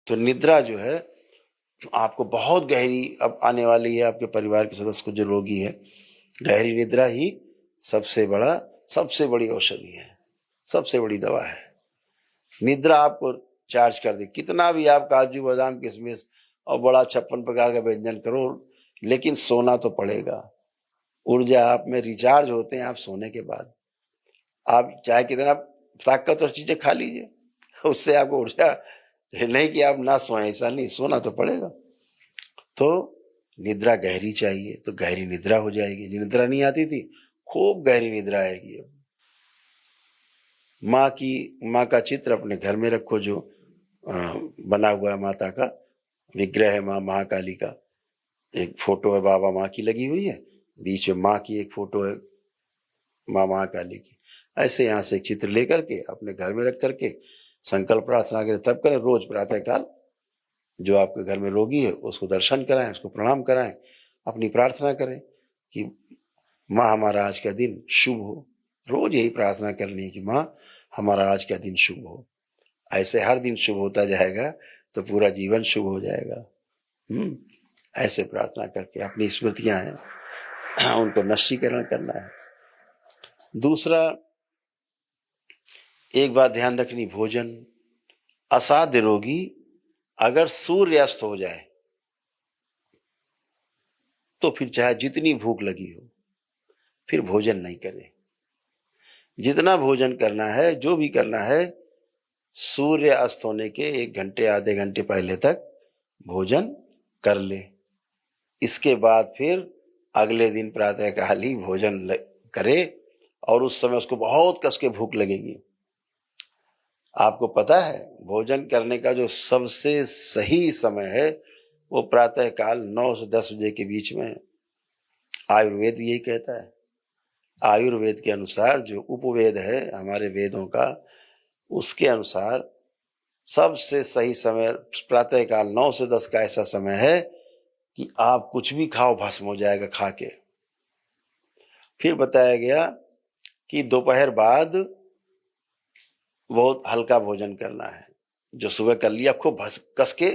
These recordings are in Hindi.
तो निद्रा जो है आपको बहुत गहरी अब आने वाली है, आपके परिवार के सदस्य को जो रोगी है, गहरी निद्रा ही सबसे बड़ी औषधि है, सबसे बड़ी दवा है। निद्रा आपको चार्ज कर दे, कितना भी आप काजू बादाम किशमिश और बड़ा 56 प्रकार का व्यंजन करो, लेकिन सोना तो पड़ेगा। ऊर्जा आप में रिचार्ज होते हैं आप सोने के बाद। आप चाहे कितना ताकतवर चीजें खा लीजिए, उससे आपको ऊर्जा नहीं कि आप ना सोएं, ऐसा नहीं, सोना तो पड़ेगा। तो निद्रा गहरी चाहिए, तो गहरी निद्रा हो जाएगी। जो निद्रा नहीं आती थी, खूब गहरी निद्रा आएगी। अब माँ का चित्र अपने घर में रखो, जो बना हुआ है माता का विग्रह है, माँ महाकाली का एक फोटो है, बाबा माँ की लगी हुई है, बीच में माँ की एक फोटो है, माँ महाकाली की। ऐसे यहाँ से एक चित्र लेकर के अपने घर में रख करके संकल्प प्रार्थना करें, तब करें। रोज प्रातः काल जो आपके घर में रोगी है उसको दर्शन कराएं, उसको प्रणाम कराएं, अपनी प्रार्थना करें कि माँ हमारा आज का दिन शुभ हो। रोज यही प्रार्थना करनी है कि माँ हमारा आज का दिन शुभ हो। ऐसे हर दिन शुभ होता जाएगा तो पूरा जीवन शुभ हो जाएगा। ऐसे प्रार्थना करके अपनी स्मृतियां हैं उनको नष्टीकरण करना है। दूसरा, एक बात ध्यान रखनी, भोजन। असाध्य रोगी अगर सूर्यास्त हो जाए तो फिर चाहे जितनी भूख लगी हो, फिर भोजन नहीं करे। जितना भोजन करना है, जो भी करना है, सूर्य अस्त होने के 1 घंटे आधे घंटे पहले तक भोजन कर ले। इसके बाद फिर अगले दिन प्रातःकाल ही भोजन करे, और उस समय उसको बहुत कस के भूख लगेगी। आपको पता है भोजन करने का जो सबसे सही समय है वो प्रातःकाल 9 से 10 बजे के बीच में। आयुर्वेद यही कहता है। आयुर्वेद के अनुसार जो उपवेद है हमारे वेदों का, उसके अनुसार सबसे सही समय प्रातःकाल 9 से 10 का ऐसा समय है कि आप कुछ भी खाओ भस्म हो जाएगा खा के। फिर बताया गया कि दोपहर बाद बहुत हल्का भोजन करना है। जो सुबह कर लिया खूब कस के,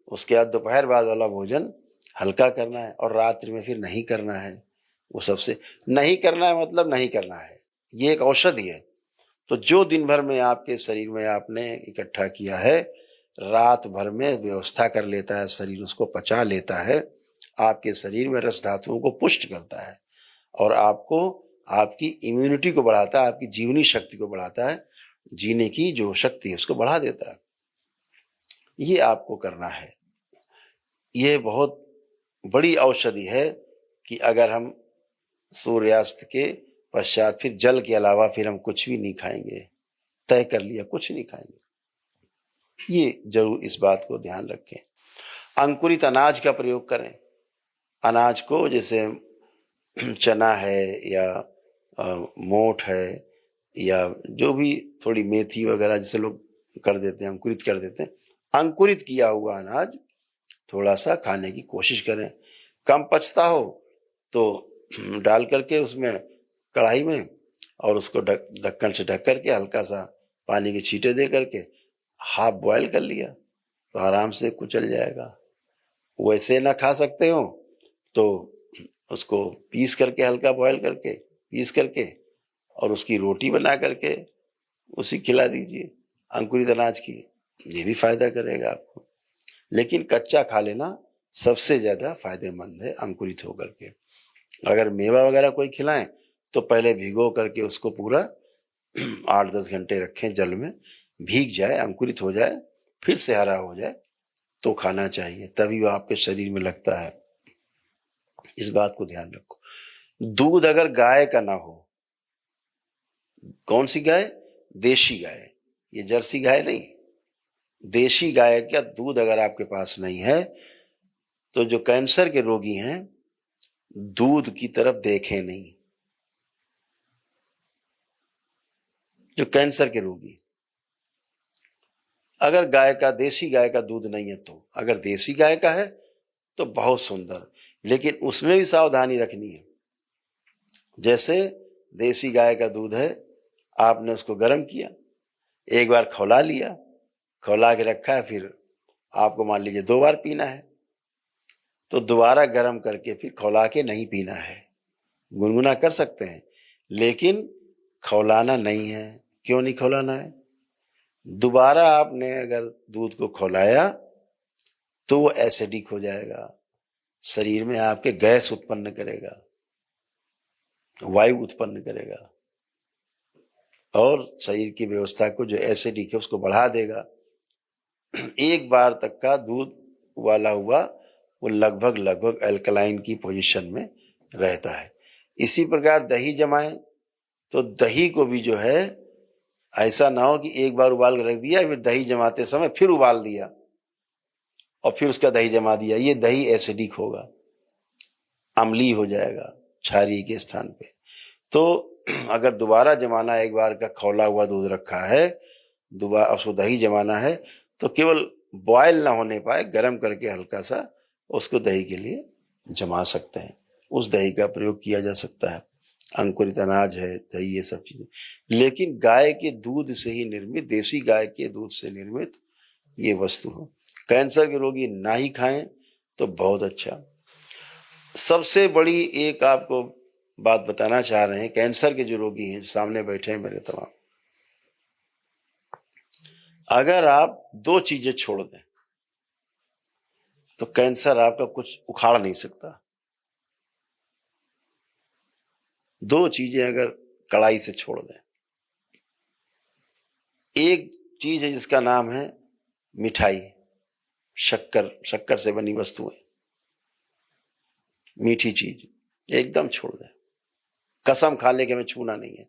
उसके बाद दोपहर बाद वाला भोजन हल्का करना है, और रात्रि में फिर नहीं करना है। वो सबसे नहीं करना है, मतलब नहीं करना है। ये एक औषधि है। तो जो दिन भर में आपके शरीर में आपने इकट्ठा किया है, रात भर में व्यवस्था कर लेता है शरीर, उसको पचा लेता है, आपके शरीर में रस धातुओं को पुष्ट करता है, और आपको आपकी इम्यूनिटी को बढ़ाता है, आपकी जीवनी शक्ति को बढ़ाता है, जीने की जो शक्ति है उसको बढ़ा देता है। ये आपको करना है। ये बहुत बड़ी औषधि है कि अगर हम सूर्यास्त के पश्चात फिर जल के अलावा फिर हम कुछ भी नहीं खाएंगे, तय कर लिया कुछ नहीं खाएंगे। ये जरूर इस बात को ध्यान रखें। अंकुरित अनाज का प्रयोग करें। अनाज को जैसे चना है या मोठ है या जो भी थोड़ी मेथी वगैरह जैसे लोग कर देते हैं, अंकुरित कर देते हैं, अंकुरित किया हुआ अनाज थोड़ा सा खाने की कोशिश करें। कम पचता हो तो डाल करके उसमें कढ़ाई में, और उसको ढक्कन से ढक करके हल्का सा पानी के छींटे दे करके हाफ बॉयल कर लिया तो आराम से कुचल जाएगा। वैसे ना खा सकते हो तो उसको पीस करके, हल्का बॉयल करके पीस करके, और उसकी रोटी बना करके उसी खिला दीजिए अंकुरित अनाज की। ये भी फायदा करेगा आपको। लेकिन कच्चा खा लेना सबसे ज्यादा फायदेमंद है अंकुरित होकर के। अगर मेवा वगैरह कोई खिलाएं तो पहले भिगो करके उसको पूरा 8-10 घंटे रखें, जल में भीग जाए, अंकुरित हो जाए, फिर से हरा हो जाए तो खाना चाहिए, तभी वो आपके शरीर में लगता है। इस बात को ध्यान रखो। दूध अगर गाय का ना हो, कौन सी गाय? देशी गाय, ये जर्सी गाय नहीं, देशी गाय का दूध अगर आपके पास नहीं है तो जो कैंसर के रोगी हैं दूध की तरफ देखें नहीं। जो कैंसर के रोगी, अगर गाय का, देशी गाय का दूध नहीं है तो, अगर देशी गाय का है तो बहुत सुंदर, लेकिन उसमें भी सावधानी रखनी है। जैसे देशी गाय का दूध है, आपने उसको गर्म किया, एक बार खौला लिया, खौला के रखा है, फिर आपको मान लीजिए 2 बार पीना है, तो दोबारा गर्म करके फिर खौला के नहीं पीना है। गुनगुना कर सकते हैं, लेकिन खौलाना नहीं है। क्यों नहीं खौलाना है? दोबारा आपने अगर दूध को खौलाया तो वो एसिडिक हो जाएगा, शरीर में आपके गैस उत्पन्न करेगा, वायु उत्पन्न करेगा और शरीर की व्यवस्था को जो एसिडिक है उसको बढ़ा देगा। एक बार तक का दूध उबाला हुआ वो लगभग अल्कलाइन की पोजीशन में रहता है। इसी प्रकार दही जमाएं तो दही को भी जो है ऐसा ना हो कि एक बार उबाल कर रख दिया, फिर दही जमाते समय फिर उबाल दिया और फिर उसका दही जमा दिया। ये दही एसिडिक होगा, अम्लीय हो जाएगा क्षारीय के स्थान पे। तो अगर दोबारा जमाना, एक बार का खौला हुआ दूध रखा है, दोबारा उसको दही जमाना है, तो केवल बॉयल ना होने पाए, गर्म करके हल्का सा उसको दही के लिए जमा सकते हैं। उस दही का प्रयोग किया जा सकता है। अंकुरित अनाज है दही, ये सब चीजें, लेकिन गाय के दूध से ही निर्मित, देसी गाय के दूध से निर्मित ये वस्तु हो। कैंसर के रोगी ना ही खाएं तो बहुत अच्छा। सबसे बड़ी एक आपको बात बताना चाह रहे हैं, कैंसर के जो रोगी हैं सामने बैठे हैं मेरे तमाम, अगर आप 2 चीजें छोड़ दें तो कैंसर आपका कुछ उखाड़ नहीं सकता। 2 चीजें अगर कड़ाई से छोड़ दें, एक चीज है जिसका नाम है मिठाई, शक्कर से बनी वस्तुएं, मीठी चीज एकदम छोड़ दें। कसम खा ले कि हमें छूना नहीं है।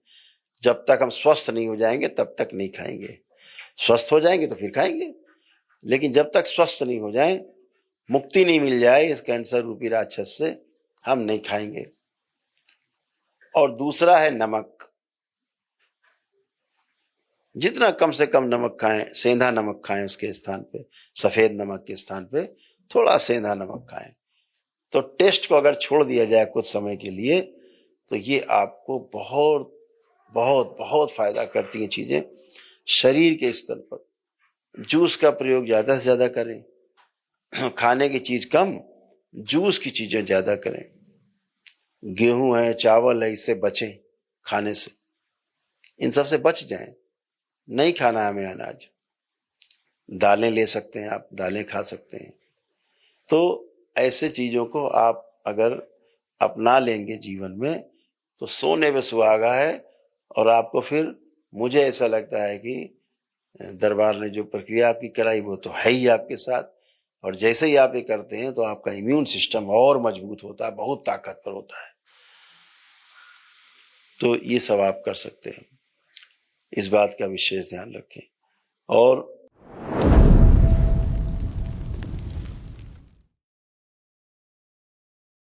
जब तक हम स्वस्थ नहीं हो जाएंगे तब तक नहीं खाएंगे। स्वस्थ हो जाएंगे तो फिर खाएंगे, लेकिन जब तक स्वस्थ नहीं हो जाए, मुक्ति नहीं मिल जाए इस कैंसर रूपी राक्षस से, हम नहीं खाएंगे। और दूसरा है नमक। जितना कम से कम नमक खाएं, सेंधा नमक खाएं, उसके स्थान पे सफेद नमक के स्थान पे थोड़ा सेंधा नमक खाएं। तो टेस्ट को अगर छोड़ दिया जाए कुछ समय के लिए तो ये आपको बहुत बहुत बहुत फायदा करती हैं चीजें। शरीर के स्तर पर जूस का प्रयोग ज्यादा से ज्यादा करें, खाने की चीज कम, जूस की चीजें ज्यादा करें। गेहूं है, चावल है, इससे बचें खाने से, इन सब से बच जाएं। नहीं खाना हमें अनाज। दालें ले सकते हैं आप, दालें खा सकते हैं। तो ऐसे चीजों को आप अगर अपना लेंगे जीवन में तो सोने पे सुहागा है। और आपको फिर, मुझे ऐसा लगता है कि दरबार ने जो प्रक्रिया आपकी कराई वो तो है ही आपके साथ, और जैसे ही आप ये करते हैं तो आपका इम्यून सिस्टम और मजबूत होता है, बहुत ताकतवर होता है। तो ये सब आप कर सकते हैं, इस बात का विशेष ध्यान रखें। और